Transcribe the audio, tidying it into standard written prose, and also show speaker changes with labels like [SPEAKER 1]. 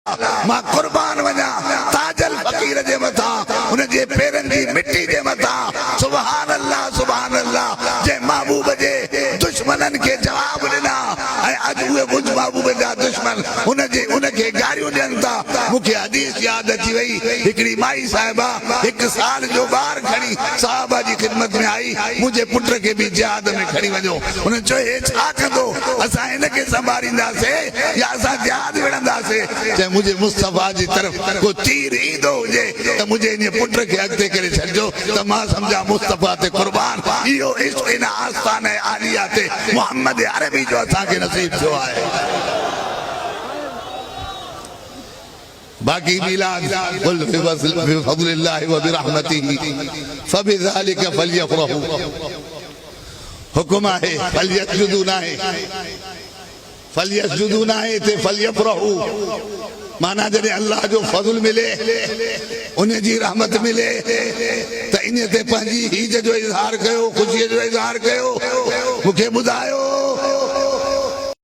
[SPEAKER 1] मां कुर्बान वञा ताजल फकीर जे मथा उन जे पेरनि जी मिट्टी जे मथा सुभान अल्लाह जे महबूब जे दुश्मननि खे जवाब ॾिना ऐं अॼु उहे मुंहिंज महबूब जा दुश्मन उनखे गारियूं ॾियनि था। मूंखे हदीस यादि अची वई, हिकिड़ी माई साहिबा 1 साल जो ॿार खणी साहबा जी ख़िदमत में आई, मुंहिंजे पुट खे बि जिहाद में खणी वञो। हुन चयो हे छा कंदो, असां हिनखे संभालींदासीं या असां जिहाद विढ़ंदासीं। मुझे मुस्तफा जी तरफ को तीर ईंदो हुजे त मुझे इन पुट खे अॻिते करे छॾिजो त मां सम्झा मुस्तफा ते कुर्बान। इहो इश्क इन आस्थान आलिया ते मोहम्मद अरबी जो असांखे नसीब थियो आहे। बाकी मिलाद कुल बिफज़लिल्लाहि व बिरहमतिही फबिज़ालिका फलयफ़रहू। हुक्म आहे फलयस्जुदू न आहे, फलयस्जुदू न आहे ते फलयफ़रहू। माना जॾहिं अल्लाह जो फज़ल मिले, उन जी रहमत मिले त इन ते पंहिंजी हीज जो इज़हार कयो, ख़ुशीअ जो इज़हार कयो। मूंखे ॿुधायो